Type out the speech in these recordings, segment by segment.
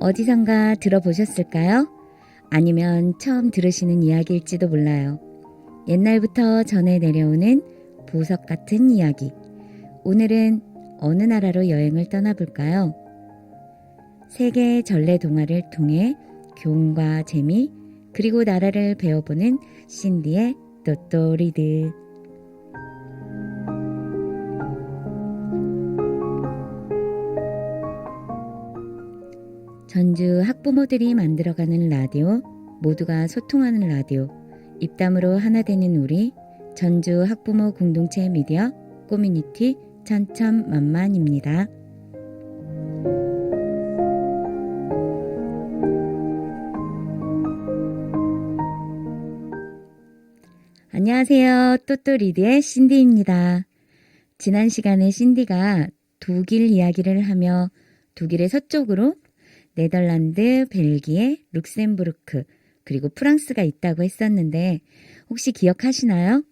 어디선가 들어보셨을까요? 아니면 처음 들으시는 이야기일지도 몰라요. 옛날부터 전해 내려오는 보석 같은 이야기. 오늘은 어느 나라로 여행을 떠나볼까요? 세계 전래 동화를 통해 교훈과 재미, 그리고 나라를 배워보는 신디의 또또리드. 전주 학부모들이 만들어가는 라디오, 모두가 소통하는 라디오, 입담으로 하나 되는 우리, 전주 학부모 공동체 미디어 커뮤니티 천천만만입니다. 안녕하세요. 또또리드의 신디입니다. 지난 시간에 신디가 독일 이야기를 하며 독일의 서쪽으로 네덜란드, 벨기에, 룩셈부르크, 그리고 프랑스가 있다고 했었는데 혹시 기억하시나요?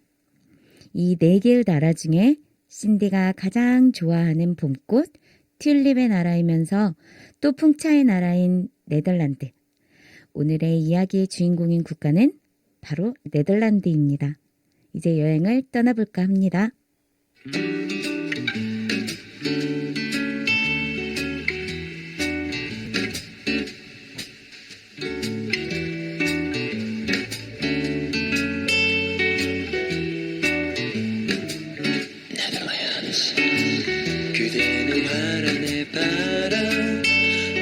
이 4개의 나라 중에 신디가 가장 좋아하는 봄꽃, 튤립의 나라이면서 또 풍차의 나라인 네덜란드. 오늘의 이야기의 주인공인 국가는 바로 네덜란드입니다. 이제 여행을 떠나볼까 합니다. 그대는 화란의 바람,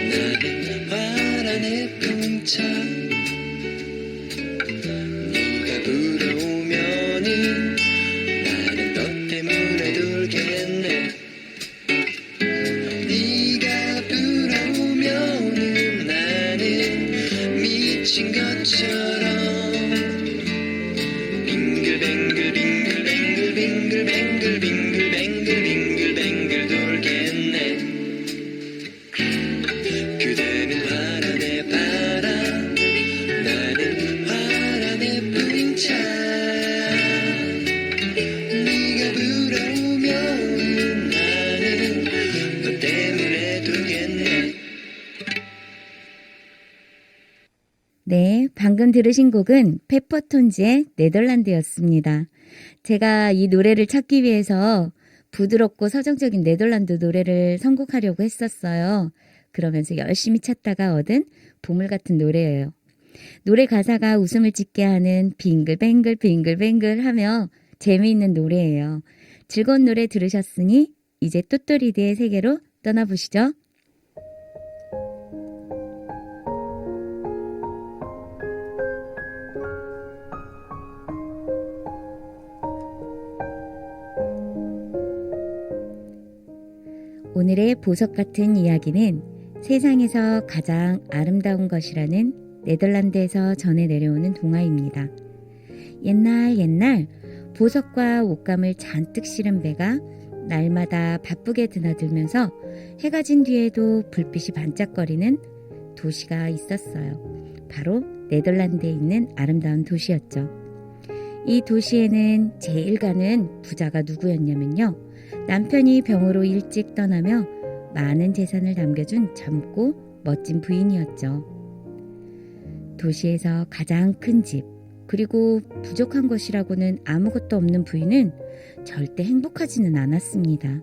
나는 화란의 풍차. 네가 불어오면은 나는 너 때문에 돌겠네. 네가 불어오면은 나는 미친 것처럼 빙글뱅글 빙글뱅글 빙글뱅글 빙글뱅글 빙글뱅글 돌겠네. 그대는 화란의 바람, 나는 화란의 풍차. 네가 불어오면 나는 너 때문에 돌겠네. 네, 방금 들으신 곡은 페퍼톤즈의 네덜란드였습니다. 제가 이 노래를 찾기 위해서 부드럽고 서정적인 네덜란드 노래를 선곡하려고 했었어요. 그러면서 열심히 찾다가 얻은 보물 같은 노래예요. 노래 가사가 웃음을 짓게 하는 빙글뱅글 빙글뱅글 하며 재미있는 노래예요. 즐거운 노래 들으셨으니 이제 또또리드의 세계로 떠나보시죠. 오늘의 보석 같은 이야기는 세상에서 가장 아름다운 것이라는 네덜란드에서 전해 내려오는 동화입니다. 옛날 보석과 옷감을 잔뜩 실은 배가 날마다 바쁘게 드나들면서 해가 진 뒤에도 불빛이 반짝거리는 도시가 있었어요. 바로 네덜란드에 있는 아름다운 도시였죠. 이 도시에는 제일 가는 부자가 누구였냐면요. 남편이 병으로 일찍 떠나며 많은 재산을 남겨준 젊고 멋진 부인이었죠. 도시에서 가장 큰 집, 그리고 부족한 것이라고는 아무것도 없는 부인은 절대 행복하지는 않았습니다.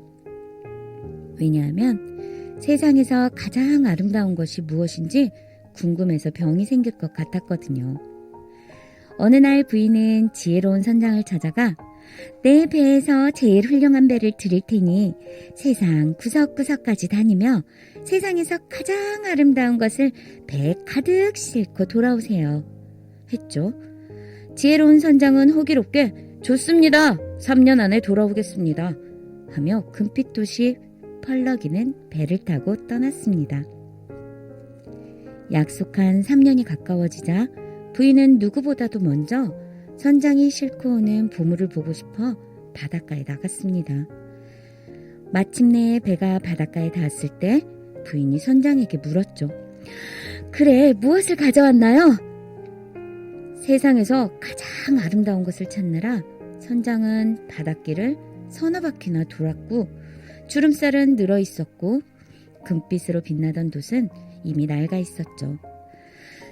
왜냐하면 세상에서 가장 아름다운 것이 무엇인지 궁금해서 병이 생길 것 같았거든요. 어느 날 부인은 지혜로운 선장을 찾아가 내 배에서 제일 훌륭한 배를 드릴 테니 세상 구석구석까지 다니며 세상에서 가장 아름다운 것을 배에 가득 싣고 돌아오세요. 했죠. 지혜로운 선장은 호기롭게 좋습니다. 3년 안에 돌아오겠습니다. 하며 금빛 도시 펄럭이는 배를 타고 떠났습니다. 약속한 3년이 가까워지자 부인은 누구보다도 먼저 선장이 싣고 오는 보물을 보고 싶어 바닷가에 나갔습니다. 마침내 배가 바닷가에 닿았을 때 부인이 선장에게 물었죠. 그래, 무엇을 가져왔나요? 세상에서 가장 아름다운 것을 찾느라 선장은 바닷길을 서너 바퀴나 돌았고 주름살은 늘어 있었고 금빛으로 빛나던 돛은 이미 낡아 있었죠.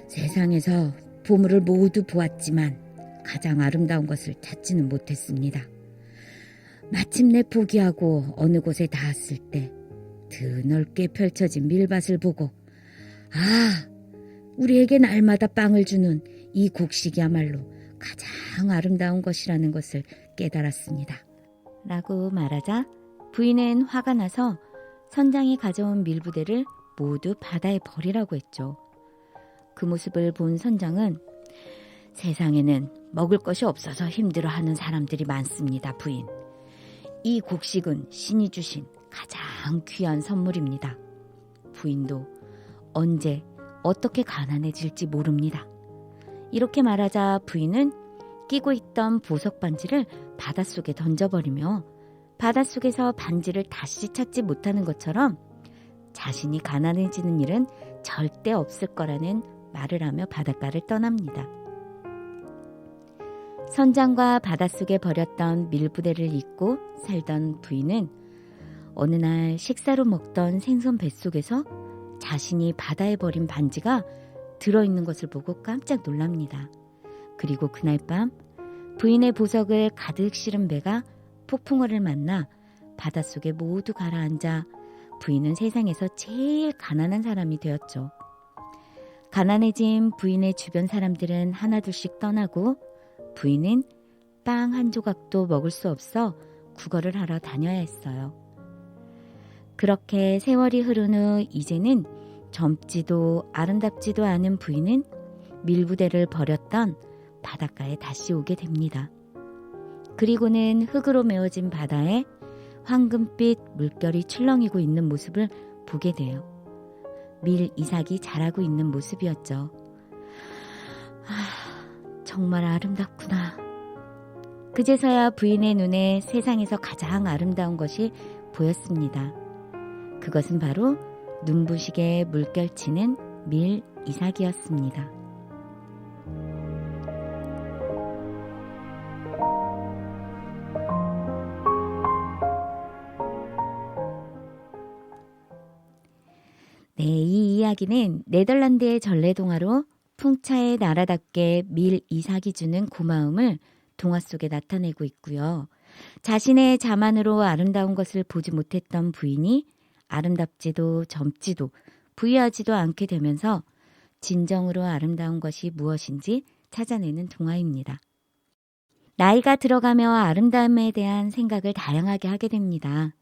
세상에서 보물을 모두 보았지만 가장 아름다운 것을 찾지는 못했습니다. 마침내 포기하고 어느 곳에 닿았을 때 드넓게 펼쳐진 밀밭을 보고 우리에게 날마다 빵을 주는 이 곡식이야말로 가장 아름다운 것이라는 것을 깨달았습니다. 라고 말하자 부인은 화가 나서 선장이 가져온 밀부대를 모두 바다에 버리라고 했죠. 그 모습을 본 선장은 세상에는 먹을 것이 없어서 힘들어하는 사람들이 많습니다, 부인. 이 곡식은 신이 주신 가장 귀한 선물입니다. 부인도 언제 어떻게 가난해질지 모릅니다. 이렇게 말하자 부인은 끼고 있던 보석 반지를 바닷속에 던져버리며 바닷속에서 반지를 다시 찾지 못하는 것처럼 자신이 가난해지는 일은 절대 없을 거라는 말을 하며 바닷가를 떠납니다. 선장과 바닷속에 버렸던 밀부대를 잊고 살던 부인은 어느 날 식사로 먹던 생선 뱃속에서 자신이 바다에 버린 반지가 들어있는 것을 보고 깜짝 놀랍니다. 그리고 그날 밤 부인의 보석을 가득 실은 배가 폭풍우를 만나 바닷속에 모두 가라앉아 부인은 세상에서 제일 가난한 사람이 되었죠. 가난해진 부인의 주변 사람들은 하나둘씩 떠나고 부인은 빵 한 조각도 먹을 수 없어 구걸을 하러 다녀야 했어요. 그렇게 세월이 흐른 후 이제는 젊지도 아름답지도 않은 부인은 밀부대를 버렸던 바닷가에 다시 오게 됩니다. 그리고는 흙으로 메워진 바다에 황금빛 물결이 출렁이고 있는 모습을 보게 돼요. 밀 이삭이 자라고 있는 모습이었죠. 정말 아름답구나. 그제서야 부인의 눈에 세상에서 가장 아름다운 것이 보였습니다. 그것은 바로 눈부시게 물결치는 밀 이삭이었습니다. 네, 이 이야기는 네덜란드의 전래동화로 풍차의 나라답게 밀 이삭이 주는 고마움을 동화 속에 나타내고 있고요. 자신의 자만으로 아름다운 것을 보지 못했던 부인이 아름답지도 젊지도 부유하지도 않게 되면서 진정으로 아름다운 것이 무엇인지 찾아내는 동화입니다. 나이가 들어가며 아름다움에 대한 생각을 다양하게 하게 됩니다.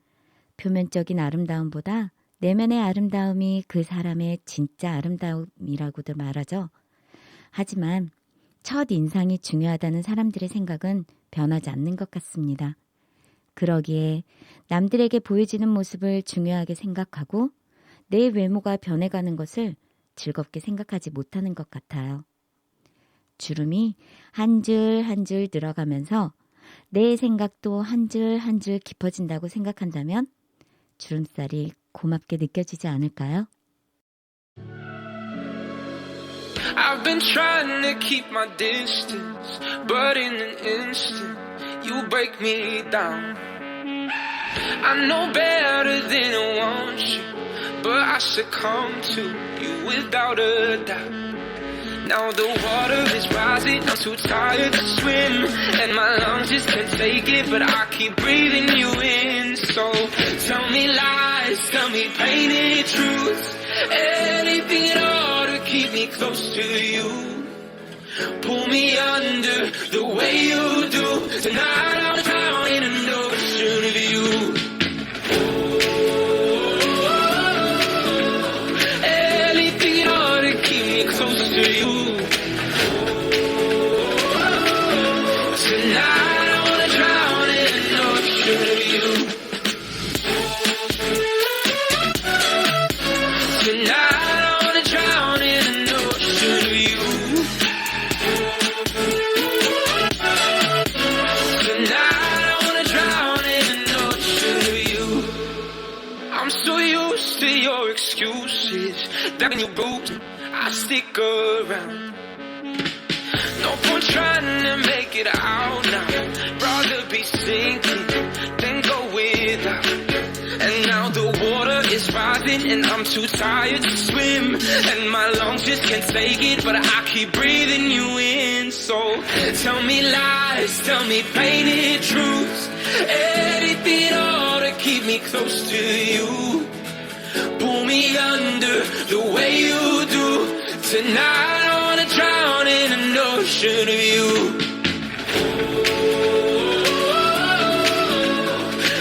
표면적인 아름다움보다 내면의 아름다움이 그 사람의 진짜 아름다움이라고도 말하죠. 하지만 첫 인상이 중요하다는 사람들의 생각은 변하지 않는 것 같습니다. 그러기에 남들에게 보여지는 모습을 중요하게 생각하고 내 외모가 변해가는 것을 즐겁게 생각하지 못하는 것 같아요. 주름이 한 줄 한 줄 들어가면서 내 생각도 한 줄 한 줄 깊어진다고 생각한다면 주름살이 고맙게 느껴지지 않을까요? I've been trying to keep my distance, but in an instant, you break me down. I know better than I want you, but I succumb to you without a doubt. Now the water is rising, I'm too tired to swim, and my lungs just can't take it, but I keep breathing you in. So tell me lies, tell me painted truths, anything at all to keep me close to you. Pull me under the way you do. Tonight I'll drown in an ocean of you. Anything at all to keep me close to you. Tonight I wanna drown in an ocean of you. Tonight I wanna drown in an ocean of you. Tonight I wanna drown in an ocean of you. I'm so used to your excuses. Back in your boots, I stick around. No point trying to make it out now. Rather be sinking than go without. And now the water is rising. drowning and I'm too tired to swim, and my lungs just can't take it, but I keep breathing you in. So tell me lies, tell me painted truths, anything at all to keep me close to you. Pull me under the way you do. Tonight I wanna drown in an ocean of you.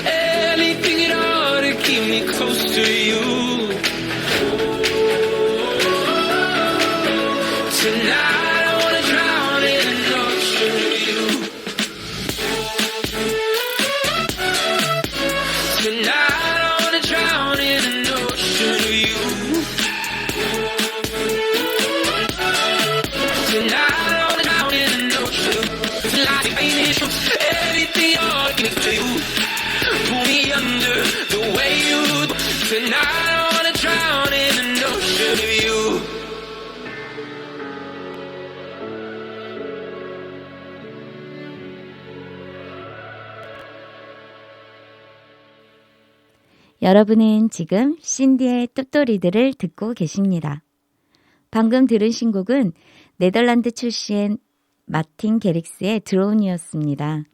Anything at all to keep me close to you. Tonight I wanna drown in an ocean of you. Tonight I wanna drown in an ocean of you. Tonight I wanna drown in an ocean. It's like painted truth, everything all give to you. Pull me under the way you do. Tonight I wanna drown in an ocean of you. 여러분은 지금 신디의 똘똘이들을 듣고 계십니다. 방금 들으신 곡은 네덜란드 출신 마틴 게릭스의 드론이었습니다.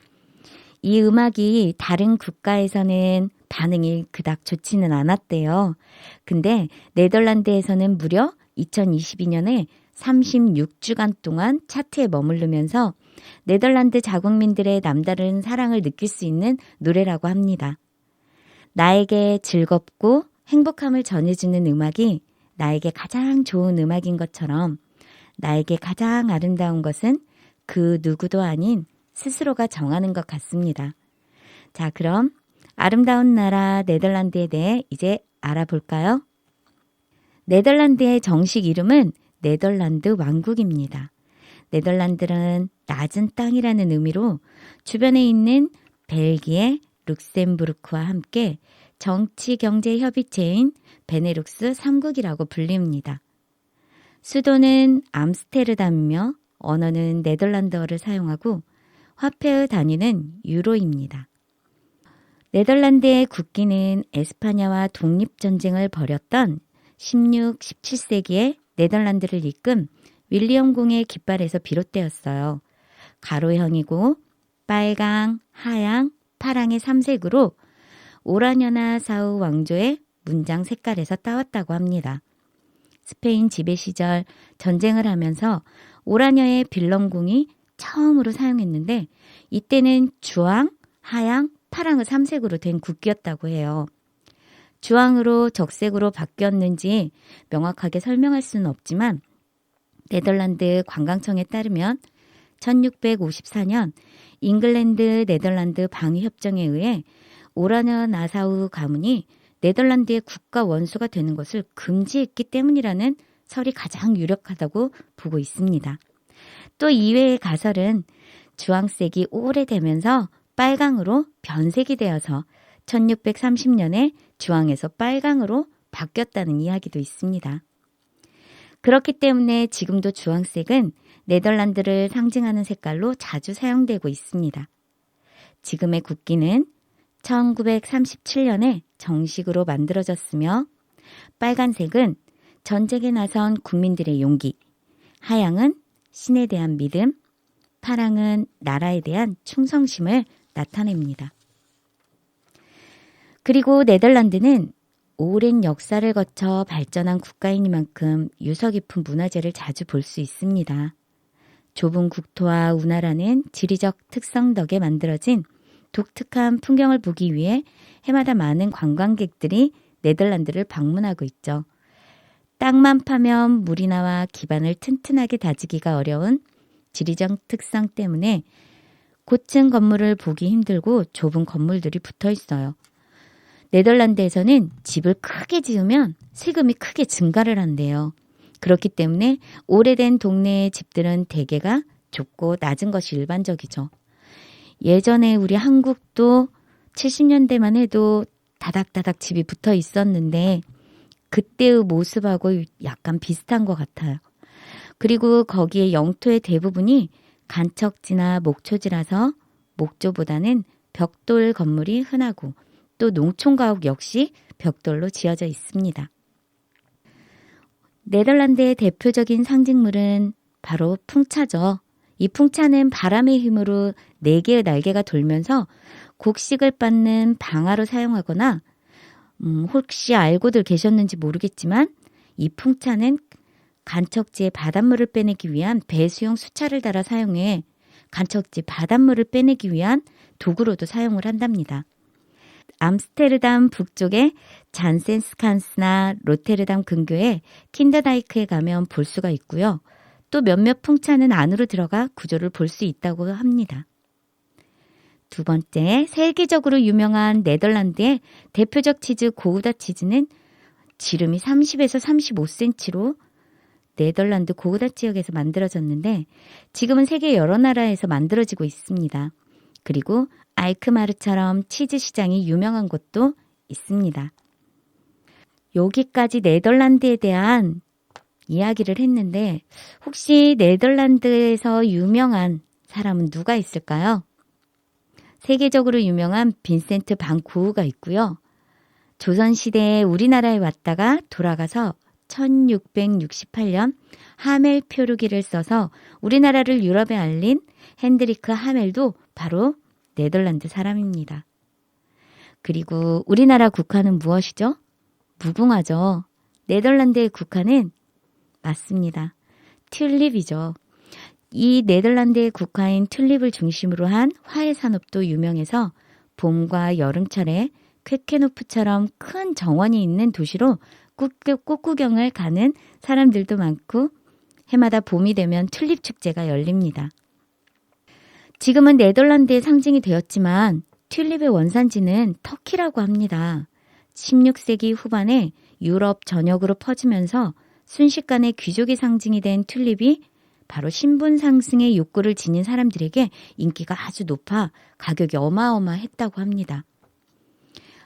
이 음악이 다른 국가에서는 반응이 그닥 좋지는 않았대요. 근데 네덜란드에서는 무려 2022년에 36주간 동안 차트에 머무르면서 네덜란드 자국민들의 남다른 사랑을 느낄 수 있는 노래라고 합니다. 나에게 즐겁고 행복함을 전해주는 음악이 나에게 가장 좋은 음악인 것처럼 나에게 가장 아름다운 것은 그 누구도 아닌 스스로가 정하는 것 같습니다. 자, 그럼 아름다운 나라 네덜란드에 대해 이제 알아볼까요? 네덜란드의 정식 이름은 네덜란드 왕국입니다. 네덜란드는 낮은 땅이라는 의미로 주변에 있는 벨기에, 룩셈부르크와 함께 정치 경제 협의체인 베네룩스 3국이라고 불립니다. 수도는 암스테르담이며 언어는 네덜란드어를 사용하고 화폐의 단위는 유로입니다. 네덜란드의 국기는 에스파냐와 독립전쟁을 벌였던 16, 17세기에 네덜란드를 이끈 윌리엄 공의 깃발에서 비롯되었어요. 가로형이고 빨강, 하양, 파랑의 3색으로 오라냐나 사우 왕조의 문장 색깔에서 따왔다고 합니다. 스페인 지배 시절 전쟁을 하면서 오라냐의 빌런궁이 처음으로 사용했는데 이때는 주황, 하양, 파랑의 3색으로 된 국기였다고 해요. 주황으로 적색으로 바뀌었는지 명확하게 설명할 수는 없지만 네덜란드 관광청에 따르면 1654년 잉글랜드 네덜란드 방위협정에 의해 오라냐 나사우 가문이 네덜란드의 국가 원수가 되는 것을 금지했기 때문이라는 설이 가장 유력하다고 보고 있습니다. 또 이외의 가설은 주황색이 오래되면서 빨강으로 변색이 되어서 1630년에 주황에서 빨강으로 바뀌었다는 이야기도 있습니다. 그렇기 때문에 지금도 주황색은 네덜란드를 상징하는 색깔로 자주 사용되고 있습니다. 지금의 국기는 1937년에 정식으로 만들어졌으며 빨간색은 전쟁에 나선 국민들의 용기, 하양은 신에 대한 믿음, 파랑은 나라에 대한 충성심을 나타냅니다. 그리고 네덜란드는 오랜 역사를 거쳐 발전한 국가이니만큼 유서 깊은 문화재를 자주 볼 수 있습니다. 좁은 국토와 운하라는 지리적 특성 덕에 만들어진 독특한 풍경을 보기 위해 해마다 많은 관광객들이 네덜란드를 방문하고 있죠. 땅만 파면 물이 나와 기반을 튼튼하게 다지기가 어려운 지리적 특성 때문에 고층 건물을 보기 힘들고 좁은 건물들이 붙어 있어요. 네덜란드에서는 집을 크게 지으면 세금이 크게 증가를 한대요. 그렇기 때문에 오래된 동네의 집들은 대개가 좁고 낮은 것이 일반적이죠. 예전에 우리 한국도 70년대만 해도 다닥다닥 집이 붙어 있었는데 그때의 모습하고 약간 비슷한 것 같아요. 그리고 거기에 영토의 대부분이 간척지나 목초지라서 목조보다는 벽돌 건물이 흔하고 또 농촌가옥 역시 벽돌로 지어져 있습니다. 네덜란드의 대표적인 상징물은 바로 풍차죠. 이 풍차는 바람의 힘으로 4개의 날개가 돌면서 곡식을 빻는 방아로 사용하거나 혹시 알고들 계셨는지 모르겠지만 이 풍차는 간척지에 바닷물을 빼내기 위한 배수용 수차를 달아 사용해 간척지 바닷물을 빼내기 위한 도구로도 사용을 한답니다. 암스테르담 북쪽의 잔센스칸스나 로테르담 근교의 킨더다이크에 가면 볼 수가 있고요. 또 몇몇 풍차는 안으로 들어가 구조를 볼 수 있다고 합니다. 두 번째, 세계적으로 유명한 네덜란드의 대표적 치즈 고우다 치즈는 지름이 30에서 35cm로 네덜란드 고우다 지역에서 만들어졌는데 지금은 세계 여러 나라에서 만들어지고 있습니다. 그리고 알크마르처럼 치즈 시장이 유명한 곳도 있습니다. 여기까지 네덜란드에 대한 이야기를 했는데 혹시 네덜란드에서 유명한 사람은 누가 있을까요? 세계적으로 유명한 빈센트 반 고흐가 있고요. 조선시대에 우리나라에 왔다가 돌아가서 1668년 하멜 표류기를 써서 우리나라를 유럽에 알린 핸드리크 하멜도 바로 네덜란드 사람입니다. 그리고 우리나라 국화는 무엇이죠? 무궁화죠. 네덜란드의 국화는 맞습니다. 튤립이죠. 이 네덜란드의 국화인 튤립을 중심으로 한 화훼 산업도 유명해서 봄과 여름철에 쾌케노프처럼 큰 정원이 있는 도시로 꽃 구경을 가는 사람들도 많고 해마다 봄이 되면 튤립 축제가 열립니다. 지금은 네덜란드의 상징이 되었지만 튤립의 원산지는 터키라고 합니다. 16세기 후반에 유럽 전역으로 퍼지면서 순식간에 귀족의 상징이 된 튤립이 바로 신분 상승의 욕구를 지닌 사람들에게 인기가 아주 높아 가격이 어마어마했다고 합니다.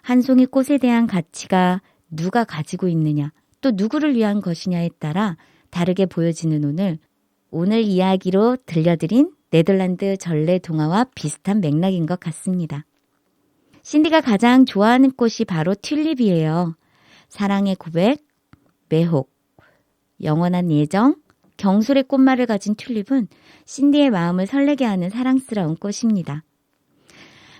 한 송이 꽃에 대한 가치가 누가 가지고 있느냐, 또 누구를 위한 것이냐에 따라 다르게 보여지는 오늘 이야기로 들려드린 네덜란드 전래 동화와 비슷한 맥락인 것 같습니다. 신디가 가장 좋아하는 꽃이 바로 튤립이에요. 사랑의 고백, 매혹, 영원한 예정, 경솔의 꽃말을 가진 튤립은 신디의 마음을 설레게 하는 사랑스러운 꽃입니다.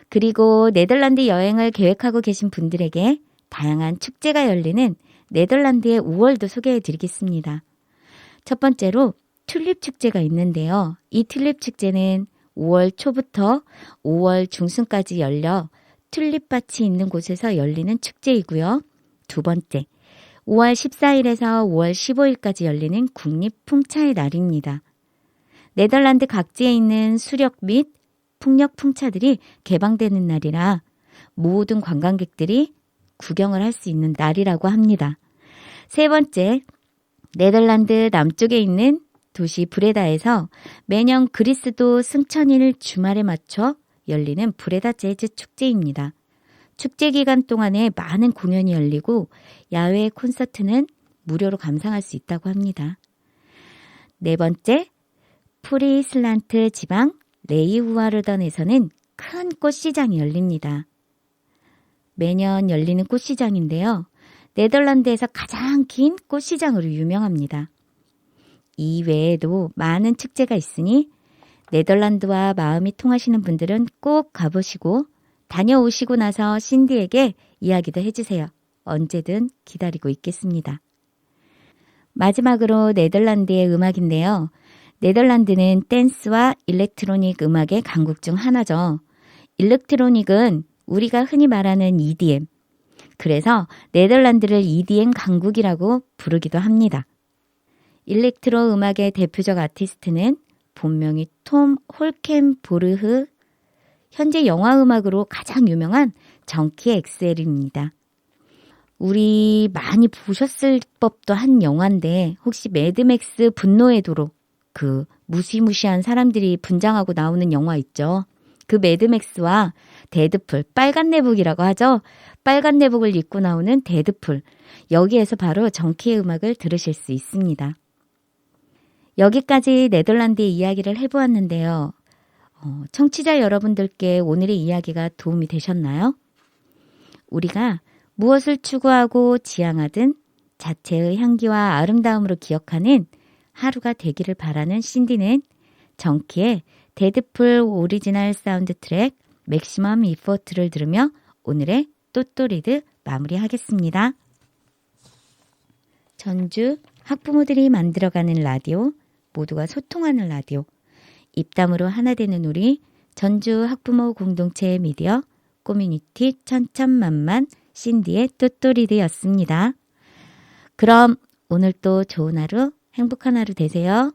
그리고 네덜란드 여행을 계획하고 계신 분들에게 다양한 축제가 열리는 네덜란드의 5월도 소개해드리겠습니다. 첫 번째로 튤립 축제가 있는데요. 이 튤립 축제는 5월 초부터 5월 중순까지 열려 튤립밭이 있는 곳에서 열리는 축제이고요. 두 번째, 5월 14일에서 5월 15일까지 열리는 국립풍차의 날입니다. 네덜란드 각지에 있는 수력 및 풍력 풍차들이 개방되는 날이라 모든 관광객들이 구경을 할 수 있는 날이라고 합니다. 세 번째, 네덜란드 남쪽에 있는 도시 브레다에서 매년 그리스도 승천일 주말에 맞춰 열리는 브레다 재즈 축제입니다. 축제 기간 동안에 많은 공연이 열리고 야외 콘서트는 무료로 감상할 수 있다고 합니다. 네 번째, 프리슬란트 지방 레이후아르던에서는 큰 꽃시장이 열립니다. 매년 열리는 꽃시장인데요. 네덜란드에서 가장 긴 꽃시장으로 유명합니다. 이 외에도 많은 축제가 있으니 네덜란드와 마음이 통하시는 분들은 꼭 가보시고 다녀오시고 나서 신디에게 이야기도 해주세요. 언제든 기다리고 있겠습니다. 마지막으로 네덜란드의 음악인데요. 네덜란드는 댄스와 일렉트로닉 음악의 강국 중 하나죠. 일렉트로닉은 우리가 흔히 말하는 EDM. 그래서 네덜란드를 EDM 강국이라고 부르기도 합니다. 일렉트로 음악의 대표적 아티스트는 본명이 톰 홀켄보르흐, 현재 영화 음악으로 가장 유명한 정키 엑셀입니다. 우리 많이 보셨을 법도 한 영화인데 혹시 매드맥스 분노의 도로, 그 무시무시한 사람들이 분장하고 나오는 영화 있죠. 그 매드맥스와 데드풀, 빨간 내복이라고 하죠. 빨간 내복을 입고 나오는 데드풀, 여기에서 바로 정키의 음악을 들으실 수 있습니다. 여기까지 네덜란드의 이야기를 해보았는데요. 청취자 여러분들께 오늘의 이야기가 도움이 되셨나요? 우리가 무엇을 추구하고 지향하든 자체의 향기와 아름다움으로 기억하는 하루가 되기를 바라는 신디는 정키의 데드풀 오리지널 사운드 트랙 맥시멈 이포트를 들으며 오늘의 또또리드 마무리하겠습니다. 전주 학부모들이 만들어가는 라디오, 모두가 소통하는 라디오, 입담으로 하나 되는 우리 전주 학부모 공동체 미디어 커뮤니티 천천만만 신디의 또또리드였습니다. 그럼 오늘 또 좋은 하루, 행복한 하루 되세요.